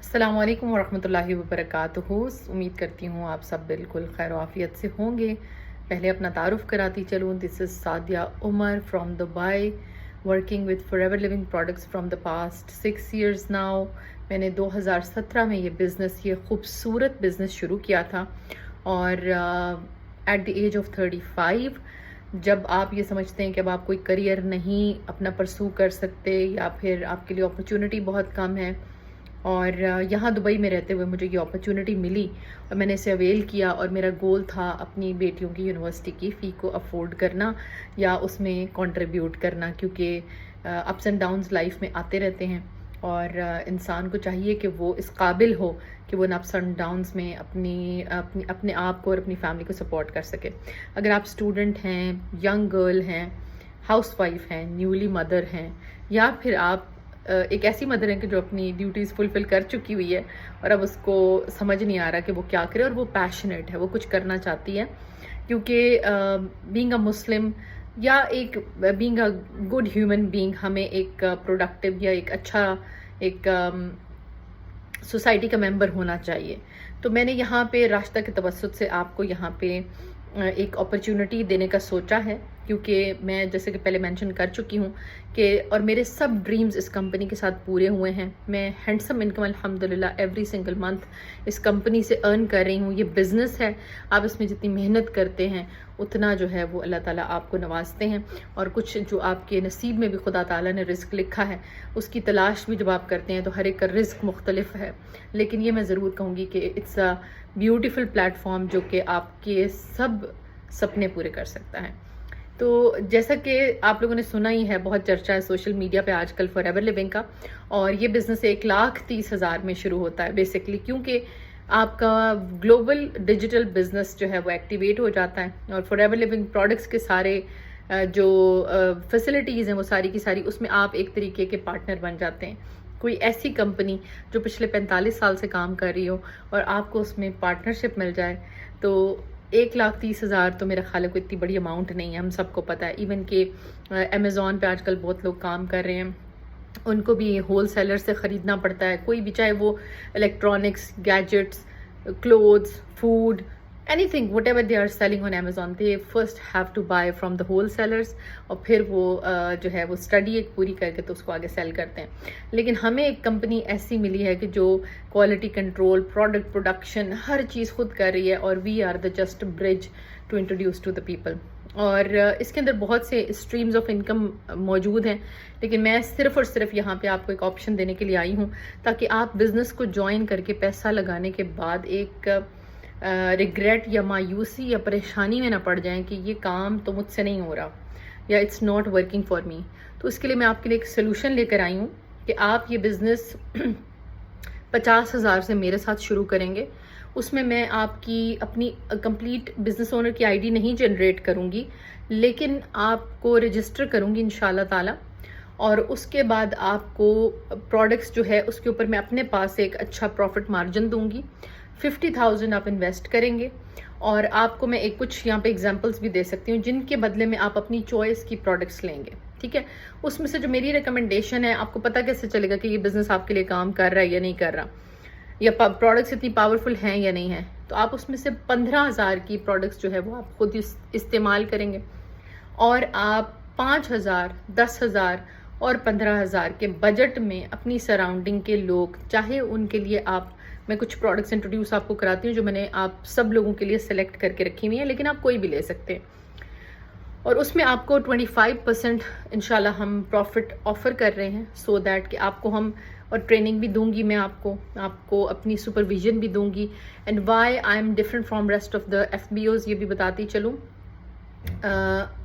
السلام علیکم ورحمۃ اللہ وبرکاتہ. امید کرتی ہوں آپ سب بالکل خیر و عافیت سے ہوں گے. پہلے اپنا تعارف کراتی چلوں. This is Sadia Umar from Dubai, working with Forever Living products from the past 6 years now. میں نے 2017 میں یہ خوبصورت بزنس شروع کیا تھا, اور ایٹ دی ایج آف 35 جب آپ یہ سمجھتے ہیں کہ اب آپ کوئی کریئر نہیں اپنا پرسو کر سکتے, یا پھر آپ کے لیے اپرچونٹی بہت کم ہے, اور یہاں دبئی میں رہتے ہوئے مجھے یہ اپرچونٹی ملی اور میں نے اسے اویل کیا. اور میرا گول تھا اپنی بیٹیوں کی یونیورسٹی کی فی کو افورڈ کرنا یا اس میں کنٹریبیوٹ کرنا, کیونکہ اپس اینڈ ڈاؤنز لائف میں آتے رہتے ہیں, اور انسان کو چاہیے کہ وہ اس قابل ہو کہ وہ اپس اینڈ ڈاؤنز میں اپنے آپ کو اور اپنی فیملی کو سپورٹ کر سکے. اگر آپ اسٹوڈنٹ ہیں, ینگ گرل ہیں, ہاؤس وائف ہیں, نیولی مدر ہیں, یا پھر آپ ایک ایسی مدر ہے کہ جو اپنی ڈیوٹیز فلفل کر چکی ہوئی ہے اور اب اس کو سمجھ نہیں آ رہا کہ وہ کیا کرے, اور وہ پیشنیٹ ہے, وہ کچھ کرنا چاہتی ہے, کیونکہ بینگ اے مسلم یا ایک being a good human being ہمیں ایک پروڈکٹیو یا ایک اچھا ایک سوسائٹی کا ممبر ہونا چاہیے. تو میں نے یہاں پہ راستہ کے توسط سے آپ کو یہاں پہ ایک اپرچونٹی دینے کا سوچا ہے, کیونکہ میں جیسے کہ پہلے مینشن کر چکی ہوں کہ اور میرے سب ڈریمز اس کمپنی کے ساتھ پورے ہوئے ہیں. میں ہینڈسم انکم الحمدللہ ایوری سنگل منتھ اس کمپنی سے ارن کر رہی ہوں. یہ بزنس ہے, آپ اس میں جتنی محنت کرتے ہیں اتنا جو ہے وہ اللہ تعالیٰ آپ کو نوازتے ہیں, اور کچھ جو آپ کے نصیب میں بھی خدا تعالیٰ نے رزق لکھا ہے اس کی تلاش بھی جب آپ کرتے ہیں تو ہر ایک کا رزق مختلف ہے. لیکن یہ میں ضرور کہوں گی کہ it's a beautiful platform جو کہ آپ کے سب سپنے پورے کر سکتا ہے. تو جیسا کہ آپ لوگوں نے سنا ہی ہے, بہت چرچا ہے سوشل میڈیا پہ آج کل فار ایور لیونگ کا, اور یہ بزنس 1,30,000 میں شروع ہوتا ہے بیسکلی, کیونکہ آپ کا گلوبل ڈیجیٹل بزنس جو ہے وہ ایکٹیویٹ ہو جاتا ہے, اور فار ایور لیونگ پروڈکٹس کے سارے جو فیسلٹیز ہیں وہ ساری کی ساری اس میں آپ ایک طریقے کے پارٹنر بن جاتے ہیں. کوئی ایسی کمپنی جو پچھلے 45 سال سے کام کر رہی ہو اور آپ کو اس میں پارٹنرشپ مل جائے, تو 1,30,000 تو میرا خیال ہے کوئی اتنی بڑی اماؤنٹ نہیں ہے, ہم سب کو پتہ ہے. ایون کہ امیزون پہ آج کل بہت لوگ کام کر رہے ہیں, ان کو بھی ہول سیلر سے خریدنا پڑتا ہے, کوئی بھی, چاہے وہ electronics, gadgets, clothes, food, anything whatever they are selling on Amazon, they first have to buy from the wholesalers, اور پھر وہ جو ہے وہ اسٹڈی ایک پوری کر کے تو اس کو آگے سیل کرتے ہیں. لیکن ہمیں ایک کمپنی ایسی ملی ہے کہ جو کوالٹی کنٹرول, پروڈکٹ پروڈکشن, ہر چیز خود کر رہی ہے, اور we are the just bridge to introduce to the people. اور اس کے اندر بہت سے اسٹریمز آف انکم موجود ہیں, لیکن میں صرف اور صرف یہاں پہ آپ کو ایک آپشن دینے کے لیے آئی ہوں تاکہ آپ بزنس کو جوائن کر کے پیسہ لگانے کے بعد ایک ریگریٹ یا مایوسی یا پریشانی میں نہ پڑ جائیں کہ یہ کام تو مجھ سے نہیں ہو رہا یا it's not working for me. تو اس کے لیے میں آپ کے لیے ایک سلوشن لے کر آئی ہوں کہ آپ یہ بزنس 50,000 سے میرے ساتھ شروع کریں گے. اس میں آپ کی اپنی کمپلیٹ بزنس اونر کی آئی ڈی نہیں جنریٹ کروں گی, لیکن آپ کو رجسٹر کروں گی انشاءاللہ تعالی, اور اس کے بعد آپ کو پروڈکٹس جو ہے اس کے اوپر میں اپنے پاس ایک اچھا پروفٹ مارجن دوں گی. 50,000 آپ انویسٹ کریں گے, اور آپ کو میں کچھ یہاں پہ ایگزامپلس بھی دے سکتی ہوں جن کے بدلے میں آپ اپنی چوائس کی پروڈکٹس لیں گے. ٹھیک ہے, اس میں سے جو میری ریکمنڈیشن ہے, آپ کو پتہ کیسے چلے گا کہ یہ بزنس آپ کے لیے کام کر رہا ہے یا نہیں کر رہا, یا پروڈکٹس اتنی پاورفل ہیں یا نہیں ہیں. تو آپ اس میں سے 15,000 کی پروڈکٹس جو ہے وہ آپ خود استعمال کریں گے, اور آپ 5,000, 10,000 اور 15,000 کے بجٹ میں اپنی سراؤنڈنگ کے لوگ, چاہے ان کے لیے آپ, میں کچھ پروڈکٹس انٹروڈیوس آپ کو کراتی ہوں جو میں نے آپ سب لوگوں کے لیے سلیکٹ کر کے رکھی ہوئی ہیں, لیکن آپ کوئی بھی لے سکتے ہیں, اور اس میں آپ کو 25% انشاءاللہ ہم پروفٹ آفر کر رہے ہیں, سو دیٹ کہ آپ کو ہم, اور ٹریننگ بھی دوں گی میں آپ کو اپنی سپرویژن بھی دوں گی. And why I am different from rest of the FBOs یہ بھی بتاتی چلوں.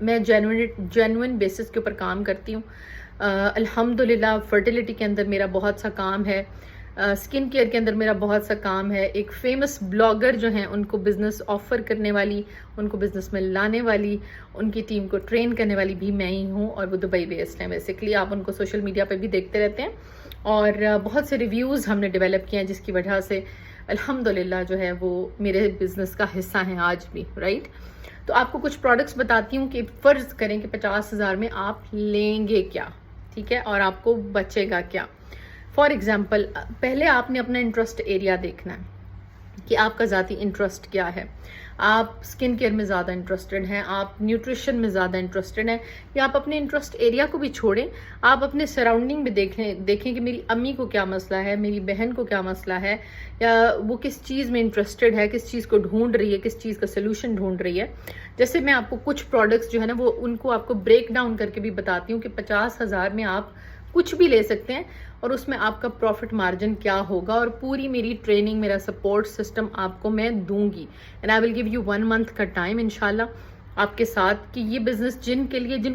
میں جینوئن بیسس کے اوپر کام کرتی ہوں. الحمدللہ فرٹیلیٹی کے اندر میرا بہت سا کام ہے, اسکن کیئر کے اندر میرا بہت سا کام ہے. ایک فیمس بلاگر جو ہیں ان کو بزنس آفر کرنے والی, ان کو بزنس میں لانے والی, ان کی ٹیم کو ٹرین کرنے والی بھی میں ہی ہوں, اور وہ دبئی بیسڈ ہیں بیسکلی. آپ ان کو سوشل میڈیا پہ بھی دیکھتے رہتے ہیں, اور بہت سے ریویوز ہم نے ڈیولپ کیے ہیں جس کی وجہ سے الحمدللہ جو ہے وہ میرے بزنس کا حصہ ہیں آج بھی, رائٹ. تو آپ کو کچھ پروڈکٹس بتاتی ہوں کہ فرض کریں کہ 50,000 میں آپ لیں گے کیا, ٹھیک ہے, اور آپ کو بچے گا کیا. فار ایگزامپل پہلے آپ نے اپنا انٹرسٹ ایریا دیکھنا ہے کہ آپ کا ذاتی انٹرسٹ کیا ہے. آپ اسکن کیئر میں زیادہ انٹرسٹڈ ہیں, آپ نیوٹریشن میں زیادہ انٹرسٹڈ ہیں, یا آپ اپنے انٹرسٹ ایریا کو بھی چھوڑیں, آپ اپنے سراؤنڈنگ میں دیکھیں کہ میری امی کو کیا مسئلہ ہے, میری بہن کو کیا مسئلہ ہے, یا وہ کس چیز میں انٹرسٹڈ ہے, کس چیز کو ڈھونڈ رہی ہے, کس چیز کا سلوشن ڈھونڈ رہی ہے. جیسے میں آپ کو کچھ پروڈکٹس جو ہے نا وہ ان کو آپ کو بریک ڈاؤن کر کے بھی بتاتی ہوں کہ 50,000 میں آپ کچھ بھی لے سکتے ہیں اور اس میں آپ کا پروفٹ مارجن کیا ہوگا, اور پوری میری ٹریننگ, میرا سپورٹ سسٹم آپ کو میں دوں گی. And I will give you 1 month کا ٹائم انشاءاللہ آپ کے ساتھ, کہ یہ بزنس جن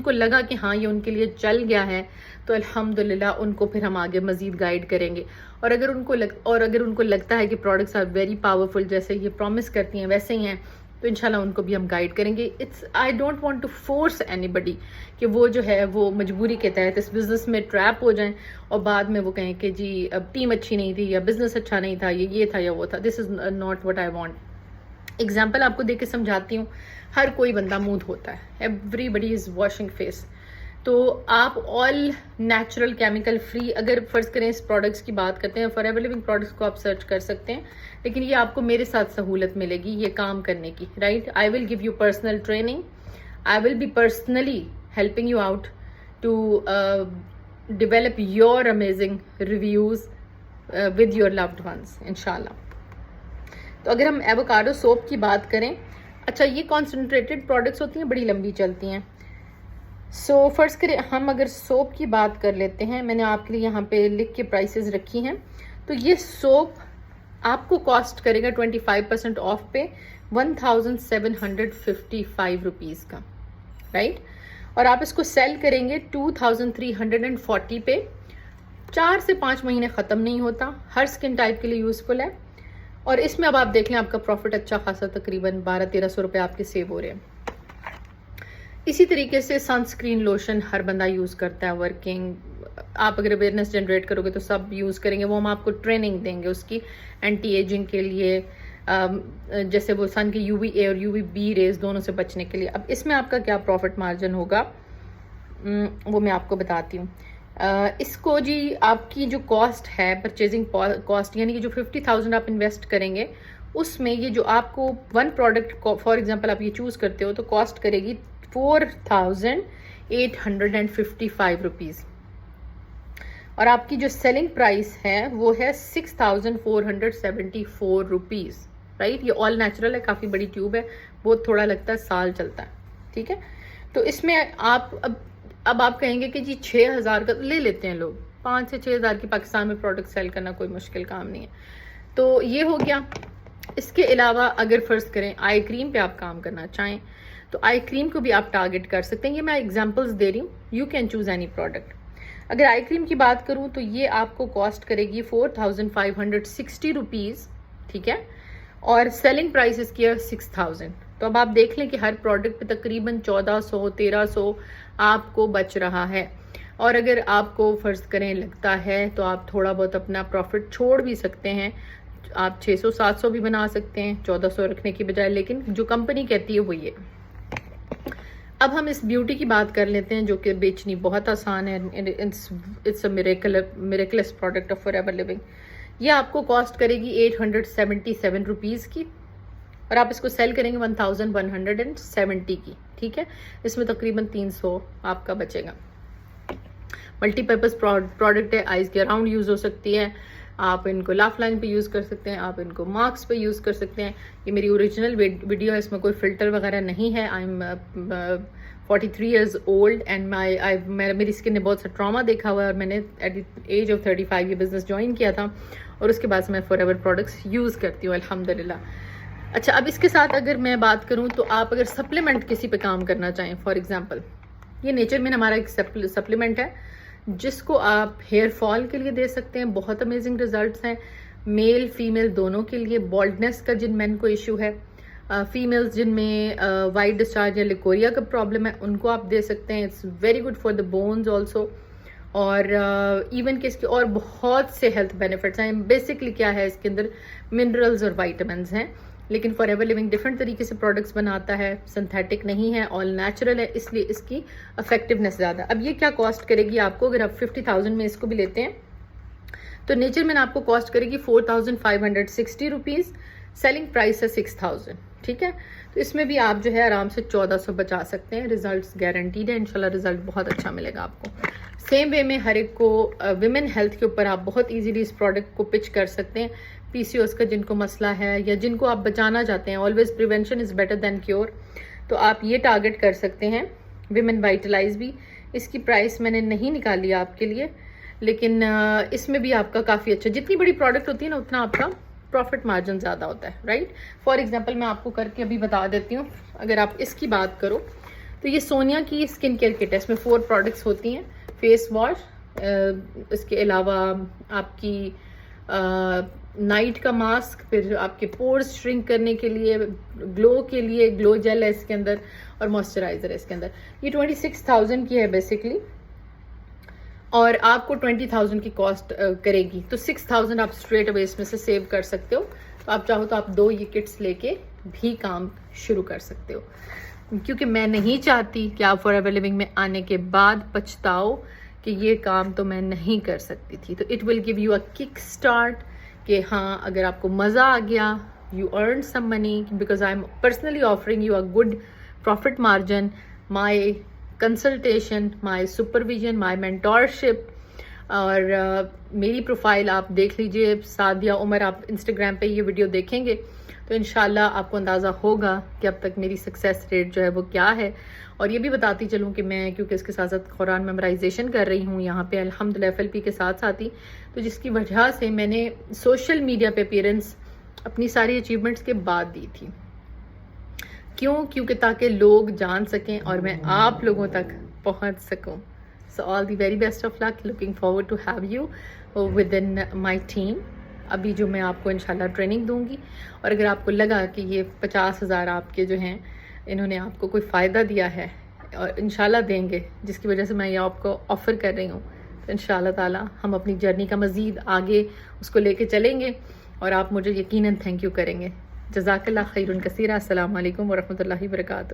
کو لگا کہ ہاں یہ ان کے لیے چل گیا ہے تو الحمدللہ ان کو پھر ہم آگے مزید گائیڈ کریں گے. اور اگر ان کو لگتا ہے کہ پروڈکٹس آر ویری پاورفل, جیسے یہ پرومس کرتی ہیں ویسے ہی ہیں, تو انشاءاللہ ان کو بھی ہم گائیڈ کریں گے. I don't want to force anybody کہ وہ جو ہے وہ مجبوری کے تحت اس بزنس میں ٹریپ ہو جائیں اور بعد میں وہ کہیں کہ جی اب ٹیم اچھی نہیں تھی, یا بزنس اچھا نہیں تھا, یہ تھا یا وہ تھا. This is not what I want. Example آپ کو دے کے سمجھاتی ہوں. ہر کوئی بندہ مودھ ہوتا ہے, ایوری بڈی از واشنگ فیس. تو آپ آل نیچرل کیمیکل فری, اگر فرض کریں اس پروڈکٹس کی بات کرتے ہیں, فار ایور لیونگ پروڈکٹس کو آپ سرچ کر سکتے ہیں, لیکن یہ آپ کو میرے ساتھ سہولت ملے گی یہ کام کرنے کی, right. I will give you personal training, I will be personally helping you out to develop your amazing reviews with your loved ones انشاءاللہ. تو اگر ہم ایووکاڈو سوپ کی بات کریں, اچھا یہ کانسنٹریٹڈ پروڈکٹس ہوتی ہیں, بڑی لمبی چلتی ہیں. سو فرض کریں ہم اگر سوپ کی بات کر لیتے ہیں, میں نے آپ کے لیے یہاں پہ لکھ کے پرائسز رکھی ہیں. تو یہ سوپ آپ کو کاسٹ کرے گا 25% آف پہ 1755 روپیز کا, رائٹ. اور آپ اس کو سیل کریں گے 2340 پہ. 4 سے 5 مہینے ختم نہیں ہوتا, ہر سکن ٹائپ کے لیے یوزفل ہے. اور اس میں اب آپ دیکھ لیں آپ کا پروفٹ اچھا خاصا تقریباً 1200-1300 روپے آپ کے سیو ہو رہے ہیں. اسی طریقے سے سن اسکرین لوشن ہر بندہ یوز کرتا ہے ورکنگ. آپ اگر اویئرنیس جنریٹ کرو گے تو سب یوز کریں گے, وہ ہم آپ کو ٹریننگ دیں گے اس کی اینٹی ایجنگ کے لیے, جیسے وہ سن کے UVA اور UVB ریز دونوں سے بچنے کے لیے. اب اس میں آپ کا کیا پروفٹ مارجن ہوگا وہ میں آپ کو بتاتی ہوں. اس کو جی آپ کی جو کاسٹ ہے, پرچیزنگ کاسٹ, یعنی کہ جو 50,000 آپ انویسٹ کریں گے اس میں یہ جو آپ کو ون پروڈکٹ فار ایگزامپل آپ یہ چوز کرتے ہو تو کاسٹ کرے گی 4,855 روپیز, اور آپ کی جو سیلنگ پرائس ہے وہ ہے 6,474 روپیز, رائٹ. یہ آل نیچرل ہے, کافی بڑی ٹیوب ہے, بہت تھوڑا لگتا ہے, سال چلتا ہے, ٹھیک ہے. تو اس میں آپ اب آپ کہیں گے کہ جی 6,000 کا لے لیتے ہیں لوگ, 5 سے 6,000 کی پاکستان میں پروڈکٹ سیل کرنا کوئی مشکل کام نہیں ہے. تو یہ ہو گیا. اس کے علاوہ اگر فرض کریں آئی کریم پہ آپ کام کرنا چاہیں تو آئی کریم کو بھی آپ ٹارگٹ کر سکتے ہیں. یہ میں ایگزامپلس دے رہی ہوں, you can choose any product. اگر آئی کریم کی بات کروں تو یہ آپ کو کاسٹ کرے گی 4,560 روپیز, ٹھیک ہے, اور سیلنگ پرائس اس کی ہے 6,000. تو اب آپ دیکھ لیں کہ ہر پروڈکٹ پہ تقریباً 1,400-1,300 آپ کو بچ رہا ہے. اور اگر آپ کو فرض کریں لگتا ہے تو آپ تھوڑا بہت اپنا پروفٹ چھوڑ بھی سکتے ہیں, آپ 600-700 بھی بنا سکتے ہیں 1,400 رکھنے کی بجائے, لیکن جو کمپنی کہتی ہے وہ یہ. اب ہم اس بیوٹی کی بات کر لیتے ہیں جو کہ بیچنی بہت آسان ہے. It's a miraculous product of Forever Living. یہ آپ کو کاسٹ کرے گی 877 روپیز کی, اور آپ اس کو سیل کریں گے 1,170 کی, ٹھیک ہے. اس میں تقریباً 300 آپ کا بچے گا. ملٹی پرپز پروڈکٹ ہے, آئیز کے اراؤنڈ یوز ہو سکتی ہے, آپ ان کو لاف لائن پہ یوز کر سکتے ہیں, آپ ان کو مارکس پہ یوز کر سکتے ہیں. یہ میری اوریجنل ویڈیو ہے, اس میں کوئی فلٹر وغیرہ نہیں ہے. I am 43 years old and میری اسکن نے بہت سا ٹراما دیکھا ہوا ہے, اور میں نے ایٹ دی ایج آف 35 یہ بزنس جوائن کیا تھا, اور اس کے بعد سے میں فار ایور پروڈکٹس یوز کرتی ہوں الحمدللہ. اچھا, اب اس کے ساتھ اگر میں بات کروں تو آپ اگر سپلیمنٹ کسی پہ کام کرنا چاہیں, فار ایگزامپل یہ نیچر میں ہمارا ایک سپلیمنٹ ہے جس کو آپ ہیئر فال کے لیے دے سکتے ہیں. بہت امیزنگ ریزلٹس ہیں میل فیمیل دونوں کے لیے. بالڈنس کا جن مین کو ایشو ہے, فیمیلز جن میں وائٹ ڈسچارج یا لیکوریا کا پرابلم ہے, ان کو آپ دے سکتے ہیں. It's very good for the bones also, اور ایون کہ اس کے اور بہت سے ہیلتھ بینیفٹس ہیں. بیسکلی کیا ہے اس کے اندر منرلز اور وائٹامنز ہیں, لیکن فار ایور لیونگ ڈفرینٹ طریقے سے پروڈکٹس بناتا ہے, سنتھیٹک نہیں ہے, آل نیچرل ہے, اس لیے اس کی افیکٹونیس زیادہ. اب یہ کیا کاسٹ کرے گی آپ کو, اگر آپ 50,000 میں اس کو بھی لیتے ہیں تو نیچر مین آپ کو کاسٹ کرے گی 4560 روپیز، سیلنگ پرائس ہے 6000. ٹھیک ہے، تو اس میں بھی آپ جو ہے آرام سے 1400 بچا سکتے ہیں. ریزلٹس گارنٹیڈ ہے، انشاءاللہ رزلٹ بہت اچھا ملے گا آپ کو. سیم وے میں ہر ایک کو ویمن ہیلتھ کے اوپر آپ بہت ایزیلی اس پروڈکٹ کو پچ کر سکتے ہیں. پی سی اوز کا جن کو مسئلہ ہے یا جن کو آپ بچانا چاہتے ہیں، always prevention is better than cure, تو آپ یہ ٹارگٹ کر سکتے ہیں. ویمن وائٹلائز بھی، اس کی پرائس میں نے نہیں نکالی آپ کے لیے، لیکن اس میں بھی آپ کا کافی اچھا، جتنی بڑی پروڈکٹ ہوتی ہے نا اتنا آپ کا پروفٹ مارجن زیادہ ہوتا ہے، رائٹ. فار ایگزامپل میں آپ کو کر کے ابھی بتا دیتی ہوں. اگر آپ اس کی بات کرو تو یہ سونیا کی اسکن کیئر کٹ ہے، اس میں 4 پروڈکٹس ہوتی ہیں. فیس واش، اس کے علاوہ آپ کی نائٹ کا ماسک، پھر آپ کے پورز شرنک کرنے کے لیے، گلو کے لیے گلو جیل ہے اس کے اندر، اور موئسچرائزر ہے اس کے اندر. یہ 26,000 کی ہے بیسکلی، اور آپ کو 20,000 کی کاسٹ کرے گی. تو 6,000 آپ اسٹریٹ اوے اس میں سے سیو کر سکتے ہو. تو آپ چاہو تو آپ 2 یہ کٹس لے کے بھی کام شروع کر سکتے ہو، کیونکہ میں نہیں چاہتی کہ آپ فار ایور لیونگ میں آنے کے بعد پچھتاؤ کہ یہ کام تو میں نہیں کر سکتی تھی. تو it will give you a kick start کہ ہاں اگر آپ کو مزہ آ گیا، you earn some money, because I am personally offering you a good profit margin. My consultation, my supervision, my mentorship, اور میری پروفائل آپ دیکھ لیجئے، سعدیہ عمر. آپ انسٹاگرام پہ یہ ویڈیو دیکھیں گے تو انشاءاللہ آپ کو اندازہ ہوگا کہ اب تک میری سکسیس ریٹ جو ہے وہ کیا ہے. اور یہ بھی بتاتی چلوں کہ میں کیونکہ اس کے ساتھ ساتھ قرآن میمورائزیشن کر رہی ہوں یہاں پہ الحمدللہ FLP کے ساتھ ساتھ ہی، تو جس کی وجہ سے میں نے سوشل میڈیا پہ اپیرنس اپنی ساری اچیومنٹس کے بعد دی تھی. کیونکہ تاکہ لوگ جان سکیں اور میں آپ لوگوں تک پہنچ سکوں. So all the very best of luck. Looking forward to have you within my team. ابھی جو میں آپ کو انشاءاللہ ٹریننگ دوں گی، اور اگر آپ کو لگا کہ یہ 50,000 آپ کے جو ہیں انہوں نے آپ کو کوئی فائدہ دیا ہے، اور انشاءاللہ دیں گے، جس کی وجہ سے میں یہ آپ کو آفر کر رہی ہوں، تو انشاءاللہ تعالی ہم اپنی جرنی کا مزید آگے اس کو لے کے چلیں گے، اور آپ مجھے یقیناً تھینک یو کریں گے. جزاک اللہ خیر کثیرا. السلام علیکم ورحمۃ اللہ وبرکاتہ.